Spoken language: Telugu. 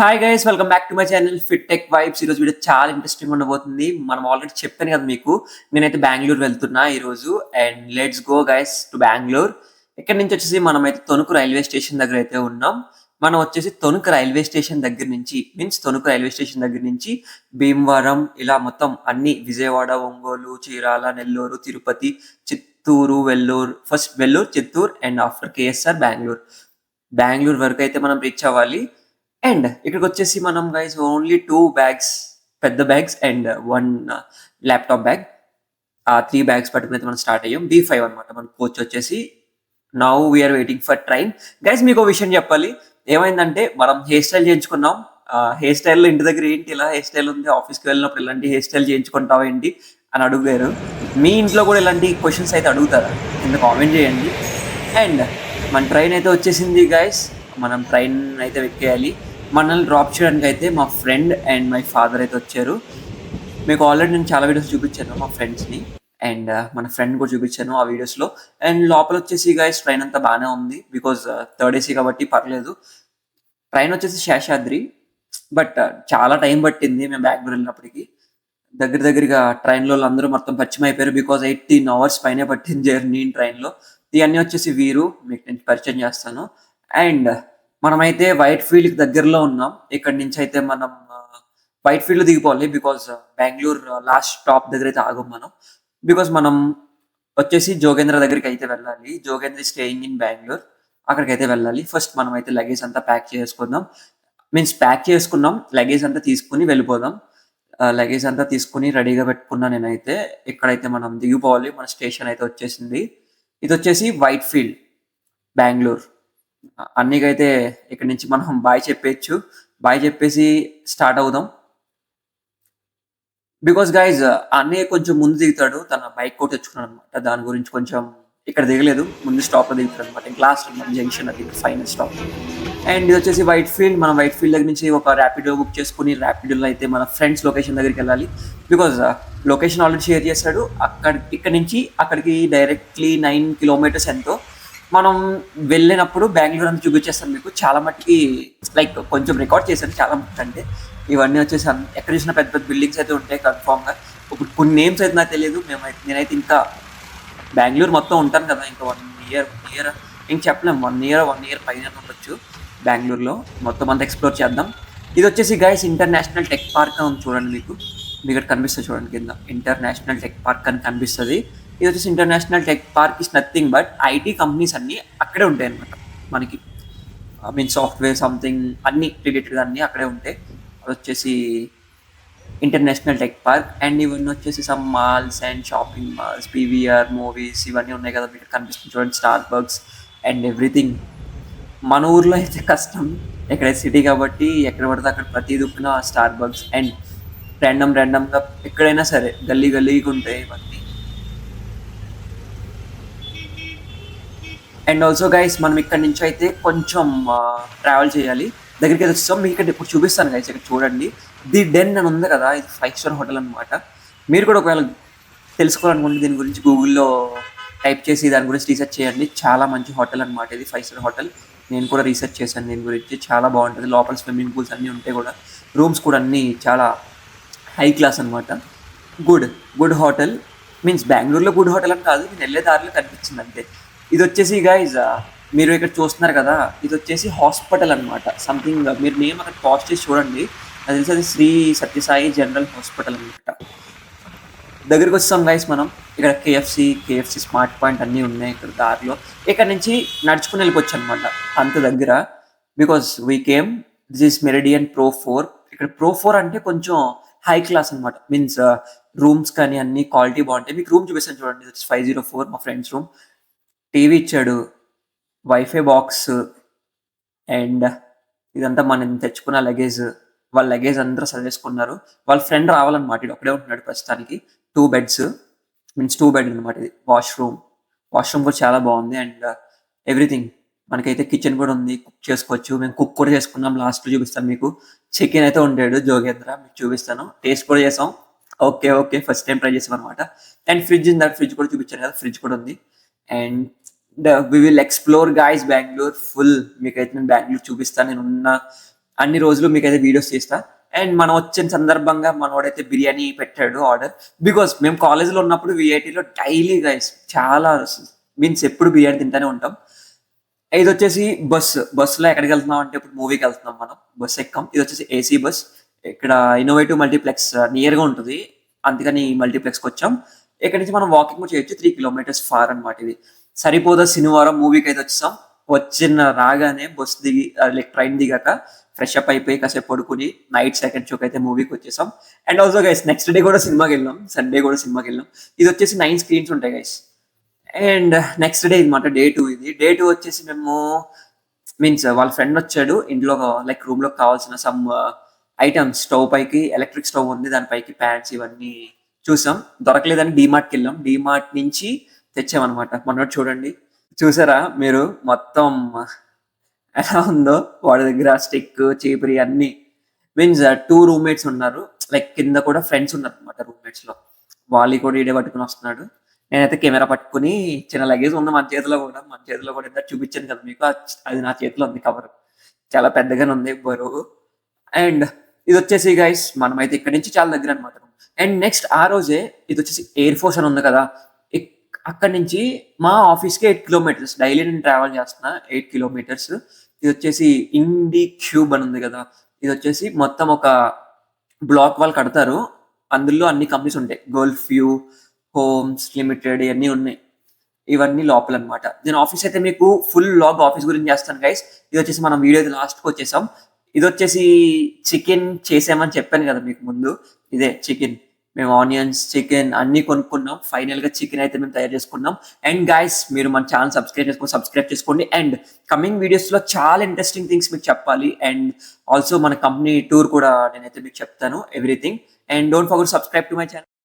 Hi guys, welcome back to my channel fit tech vibes. ఈరోజు వీడియో చాలా ఇంట్రెస్టింగ్ ఉండబోతుంది. మనం ఆల్రెడీ చెప్పాను కదా మీకు, నేనైతే బెంగళూరు వెళ్తున్నా ఈరోజు. And let's go guys to Bengaluru. ఇక్కడ నుంచి వచ్చేసి మనమైతే తణుకు రైల్వే స్టేషన్ దగ్గర అయితే ఉన్నాం. మనం వచ్చేసి తణుకు రైల్వే స్టేషన్ దగ్గర నుంచి తణుకు రైల్వే స్టేషన్ దగ్గర నుంచి భీమవరం ఇలా మొత్తం అన్ని Vijayawada, Ongole, Chirala, Nellore, Tirupati, Chittoor, Vellore, first Vellore, Chittoor and after KSR Bengaluru. Bengaluru వరకు అయితే మనం రీచ్ అవ్వాలి. అండ్ ఇక్కడికి వచ్చేసి మనం గైస్ ఓన్లీ 2 బ్యాగ్స్, పెద్ద బ్యాగ్స్ అండ్ 1 ల్యాప్టాప్ బ్యాగ్, ఆ 3 బ్యాగ్స్ పట్టుకుని అయితే మనం స్టార్ట్ అయ్యాం. B5 అనమాట మన కోచ్ వచ్చేసి. Now we are waiting for train. Guys మీకు విషయం చెప్పాలి. ఏమైందంటే మనం హెయిర్ స్టైల్ చేయించుకున్నాం. హెయిర్ స్టైల్లో ఇంటి దగ్గర ఏంటి ఇలా హెయిర్ స్టైల్ ఉంది, ఆఫీస్కి వెళ్ళినప్పుడు ఇలాంటి హెయిర్ స్టైల్ చేయించుకుంటావు ఏంటి అని అడుగుతారు. మీ ఇంట్లో కూడా ఇలాంటి క్వశ్చన్స్ అయితే అడుగుతారా? కింద కామెంట్ చేయండి. అండ్ మన ట్రైన్ అయితే వచ్చేసింది గైస్. మనం ట్రైన్ అయితే ఎక్కేయాలి. మనల్ని డ్రాప్ చేయడానికి అయితే మా ఫ్రెండ్ అండ్ మై ఫాదర్ అయితే వచ్చారు. మీకు ఆల్రెడీ నేను చాలా వీడియోస్ చూపించాను మా ఫ్రెండ్స్ని. అండ్ మన ఫ్రెండ్ కూడా చూపించాను ఆ వీడియోస్లో. అండ్ లోపల వచ్చేసి గైస్ ట్రైన్ అంతా బాగానే ఉంది. బికాజ్ థర్డ్ ఏసీ కాబట్టి పర్లేదు. ట్రైన్ వచ్చేసి శేషాద్రి. బట్ చాలా టైం పట్టింది మేము బెంగళూరు వెళ్ళినప్పటికి. దగ్గరగా ట్రైన్లో అందరూ మొత్తం పరిచయం అయిపోయారు. బికాజ్ 18 hours పైనే పట్టింది జర్నీ ట్రైన్లో. ఇవన్నీ వచ్చేసి వీరు, మీకు నేను పరిచయం చేస్తాను. అండ్ మనమైతే వైట్ ఫీల్డ్కి దగ్గరలో ఉన్నాం. ఇక్కడ నుంచి అయితే మనం వైట్ ఫీల్డ్ దిగిపోవాలి. బికాజ్ బెంగళూరు లాస్ట్ స్టాప్ దగ్గర అయితే ఆగం మనం. బికాజ్ మనం వచ్చేసి జోగేంద్ర దగ్గరికి అయితే వెళ్ళాలి. జోగేంద్ర స్టేయింగ్ ఇన్ బెంగళూరు, అక్కడికి అయితే వెళ్ళాలి. ఫస్ట్ మనం అయితే లగేజ్ అంతా ప్యాక్ చేసుకుందాం. ప్యాక్ చేసుకున్నాం, లగేజ్ అంతా తీసుకుని వెళ్ళిపోదాం. లగేజ్ అంతా తీసుకుని రెడీగా పెట్టుకున్నా నేనైతే. ఇక్కడైతే మనం దిగిపోవాలి. మన స్టేషన్ అయితే వచ్చేసింది. ఇది వచ్చేసి వైట్ ఫీల్డ్ బెంగళూరు. అన్నికైతే ఇక్కడ నుంచి మనం బాయ్ చెప్పేయచ్చు. బాయ్ చెప్పేసి స్టార్ట్ అవుదాం. బికాస్ గైజ్ అన్నయ్య కొంచెం ముందు దిగుతాడు. తన బైక్ కూడా తెచ్చుకున్నాడు అనమాట. దాని గురించి కొంచెం ఇక్కడ దిగలేదు, ముందు స్టాప్లో దిగుతాడు అనమాట. లాస్ట్ జంక్షన్ అది ఫైనల్ స్టాప్. అండ్ ఇది వచ్చేసి వైట్ ఫీల్డ్. మనం వైట్ ఫీల్డ్ దగ్గర నుంచి ఒక ర్యాపిడో బుక్ చేసుకుని ర్యాపిడోలో అయితే మన ఫ్రెండ్స్ లొకేషన్ దగ్గరికి వెళ్ళాలి. బికాజ్ లొకేషన్ ఆల్రెడీ షేర్ చేశాడు. ఇక్కడ నుంచి అక్కడికి డైరెక్ట్లీ 9 kilometers ఎంతో. మనం వెళ్ళినప్పుడు బెంగళూరు అంతా చూపించేస్తాను మీకు. చాలా మట్టుకి లైక్ కొంచెం రికార్డ్ చేశాను చాలా మట్టుకు. అంటే ఇవన్నీ వచ్చేసి ఎక్కడ చూసినా పెద్ద పెద్ద బిల్డింగ్స్ అయితే ఉంటాయి కన్ఫామ్గా. ఇప్పుడు కొన్ని నేమ్స్ అయితే నాకు తెలియదు. నేనైతే ఇంకా బెంగళూరు మొత్తం ఉంటాను కదా, ఇంకా 1 year ఇంక చెప్పలేము. 1 year పైన ఉండొచ్చు బెంగళూరులో. మొత్తం అంతా ఎక్స్ప్లోర్ చేద్దాం. ఇది వచ్చేసి గైస్ ఇంటర్నేషనల్ టెక్ పార్క్ అని చూడండి. మీకు ఇక్కడ కనిపిస్తుంది చూడండి, కింద ఇంటర్నేషనల్ టెక్ పార్క్ అని కనిపిస్తుంది. ఇది వచ్చేసి international tech park is nothing but IT companies అన్నీ అక్కడే ఉంటాయి అనమాట. మనకి సాఫ్ట్వేర్ సంథింగ్ అన్ని రిలేటెడ్ అన్నీ అక్కడే ఉంటాయి. అది వచ్చేసి ఇంటర్నేషనల్ టెక్ పార్క్. అండ్ ఇవన్నీ వచ్చేసి some malls and shopping malls, PVR movies ఇవన్నీ ఉన్నాయి కదా మీకు కనిపిస్తుంది చూడండి. Starbucks and everything. మన ఊర్లో అయితే కష్టం, ఇక్కడ సిటీ కాబట్టి ఎక్కడ పడితే అక్కడ ప్రతి దుక్కున స్టార్ బక్స్ అండ్ ర్యాండమ్గా ఎక్కడైనా సరే గల్లీగా ఉంటాయి ఇవన్నీ. అండ్ ఆల్సో గైస్ మనం ఇక్కడ నుంచి అయితే కొంచెం ట్రావెల్ చేయాలి. దగ్గరికి అయితే వస్తాం. మీకు ఇక్కడ ఇప్పుడు చూపిస్తాను గైస్. ఇక్కడ చూడండి, ది డెన్ అని ఉంది కదా, ఇది 5-star హోటల్ అనమాట. మీరు కూడా ఒకవేళ తెలుసుకోవాలనుకుంటే దీని గురించి గూగుల్లో టైప్ చేసి దాని గురించి రీసెర్చ్ చేయండి. చాలా మంచి హోటల్ అనమాట ఇది, 5-star హోటల్. నేను కూడా రీసెర్చ్ చేశాను దీని గురించి. చాలా బాగుంటుంది. లోపల స్విమ్మింగ్ పూల్స్ అన్నీ ఉంటాయి కూడా. రూమ్స్ కూడా అన్నీ చాలా హై క్లాస్ అనమాట. Good hotel. బెంగళూరులో గుడ్ హోటల్ అని కాదు, నేను వెళ్ళే దారిలో కనిపించింది అంతే. ఇది వచ్చేసి గైజ్ మీరు ఇక్కడ చూస్తున్నారు కదా, ఇది వచ్చేసి హాస్పిటల్ అనమాట. సంథింగ్ మీరు నేమ్ అక్కడ పాస్ట్ చేసి చూడండి. అది తెలిసి అది శ్రీ సత్యసాయి జనరల్ హాస్పిటల్ అనమాట. దగ్గరికి వస్తాం గైస్ మనం. ఇక్కడ కేఎఫ్సి స్మార్ట్ పాయింట్ అన్నీ ఉన్నాయి ఇక్కడ దారిలో. ఇక్కడ నుంచి నడుచుకుని వెళ్ళిపోవచ్చు అనమాట, అంత దగ్గర. Because we came, this is meridian Pro 4. ఇక్కడ Pro 4 అంటే కొంచెం హై క్లాస్ అనమాట. రూమ్స్ కానీ అన్ని క్వాలిటీ బాగుంటాయి. మీకు రూమ్ చూపిస్తాను చూడండి. ఇది 504 మా ఫ్రెండ్స్ రూమ్. టీవీ ఇచ్చాడు, వైఫై బాక్స్ అండ్ ఇదంతా మనం తెచ్చుకున్న లగేజ్. వాళ్ళ లగేజ్ అందరూ సర్వేసుకున్నారు. వాళ్ళ ఫ్రెండ్ రావాలన్నమాట. ఇది ఒకడే ఉంటున్నాడు ప్రస్తుతానికి. 2 beds, 2 bed అనమాట. ఇది వాష్రూమ్ కూడా చాలా బాగుంది. అండ్ ఎవ్రీథింగ్ మనకైతే కిచెన్ కూడా ఉంది, కుక్ చేసుకోవచ్చు. మేము కుక్ కూడా చేసుకున్నాం. లాస్ట్లో చూపిస్తాను మీకు. చికెన్ అయితే ఉంటాడు జోగేంద్ర, మీకు చూపిస్తాను. టేస్ట్ కూడా చేసాం. ఓకే ఫస్ట్ టైం ట్రై చేసాం అనమాట. అండ్ ఫ్రిడ్జ్ కూడా చూపించాను కదా, ఫ్రిడ్జ్ కూడా ఉంది. And we will explore guys Bengaluru full. మీకైతే నేను బెంగళూరు చూపిస్తాను. నేనున్న అన్ని రోజులు మీకైతే వీడియోస్ చేస్తా. అండ్ మనం వచ్చిన సందర్భంగా మనోడైతే బిర్యానీ పెట్టాడు ఆర్డర్. బికాజ్ మేము కాలేజ్‌లో ఉన్నప్పుడు వీఐటీలో డైలీ గైస్ చాలా మీన్స్ ఎప్పుడు బిర్యానీ తింటానే ఉంటాం. ఇదొచ్చేసి బస్సులో ఎక్కడికెళ్తున్నాం అంటే ఇప్పుడు మూవీకెళ్తున్నాం మనం. బస్ ఎక్కాం. ఇదొచ్చేసి ఏసీ బస్. ఇక్కడ ఇన్నోవేటివ్ మల్టీప్లెక్స్ నియర్‌గా ఉంటది. అందుకని మల్టీప్లెక్స్‌కొచ్చాం. ఇక్కడి నుంచి మనం వాకింగ్ కూడా చేయొచ్చు. 3 కిలోమీటర్స్ ఫార్ అన్నమాట ఇది. సరిపోదా శనివారం మూవీకైతే వచ్చేసాం. రాగానే బస్ దిగి లైక్ ట్రైన్ దిగాక ఫ్రెష్ అప్ అయిపోయి కాసేపు పడుకొని నైట్ సెకండ్ షోకి అయితే మూవీకొచ్చేసాం. And also guys next day కూడా సినిమాకెళ్ళాం. సండే కూడా సినిమాకెళ్ళాం. ఇదొచ్చేసి 9 స్క్రీన్స్ ఉంటాయి గైస్. అండ్ నెక్స్ట్ డే అనమాట డే 2 ఇది. డే 2 వచ్చేసి మేము మీన్స్ వాళ్ళ ఫ్రెండ్ వచ్చాడు. ఇంట్లో లైక్ రూమ్‌లోకి కావాల్సిన సమ్ ఐటెమ్స్ స్టవ్ పైకి ఎలక్ట్రిక్ స్టవ్ ఉంది. దాని పైకి ప్యాన్స్ ఇవన్నీ చూసాం. దొరకలేదని డీమార్ట్‌కెళ్ళాం. డీమార్ట్ నుంచి తెచ్చామనమాట. మొన్నటి చూడండి. చూసారా మీరు మొత్తం ఎలా ఉందో వాడి దగ్గర స్టిక్, చీపురి అన్నీ. మీన్స్ 2 రూమ్‌మేట్స్ ఉన్నారు. లైక్ కింద కూడా ఫ్రెండ్స్ ఉన్నారనమాట రూమ్‌మేట్స్‌లో. వాళ్లు కూడా ఈడే పట్టుకొని వస్తున్నాడు. నేనైతే కెమెరా పట్టుకొని చిన్న లగేజ్ ఉంది మన చేతిలో కూడా. మన చేతిలో కూడా ఇందాక చూపించాను కదా మీకు. అది నా చేతిలో ఉంది కవర్. చాలా పెద్దగానే ఉంది బరువు. అండ్ ఇదొచ్చేసి గైస్ మనమైతే ఇక్కడి నుంచి చాలా దగ్గర అనమాట. అండ్ నెక్స్ట్ ఆ రోజే ఇదొచ్చేసి ఎయిర్ ఫోర్స్ అని ఉంది కదా! అక్కడి నుంచి మా ఆఫీస్‌కి 8 కిలోమీటర్స్. డైలీ నేను ట్రావెల్ చేస్తున్నా 8 కిలోమీటర్స్. ఇదొచ్చేసి ఇండి క్యూబ్ అని ఉంది కదా! ఇదొచ్చేసి మొత్తం ఒక బ్లాక్ వాళ్ళు కడతారు. అందులో అన్ని కంపెనీస్ ఉంటాయి. గల్ఫ్ వ్యూ, హోమ్స్ లిమిటెడ్ ఇయన్నీ ఉన్నాయి. ఇవన్నీ లోపలనమాట. నేను ఆఫీస్ అయితే మీకు ఫుల్ వ్లాగ్ ఆఫీస్ గురించి చేస్తాను గైస్. ఇదొచ్చేసి మనం వీడియో అయితే లాస్ట్‌కొచ్చేసాం. ఇదొచ్చేసి చికెన్ చేసామని చెప్పాను కదా మీకు ముందు. ఇదే చికెన్. మేము ఆనియన్స్, చికెన్ అన్నీ కొనుక్కున్నాం. ఫైనల్‌గా చికెన్ అయితే మేము తయారు చేసుకున్నాం. అండ్ గైస్ మీరు మన ఛానెల్ సబ్స్క్రైబ్ చేసుకోండి. అండ్ కమింగ్ వీడియోస్‌లో చాలా ఇంట్రెస్టింగ్ థింగ్స్ మీకు చెప్పాలి. అండ్ ఆల్సో మన కంపెనీ టూర్ కూడా నేనైతే మీకు చెప్తాను everything. And don't forget subscribe to my channel.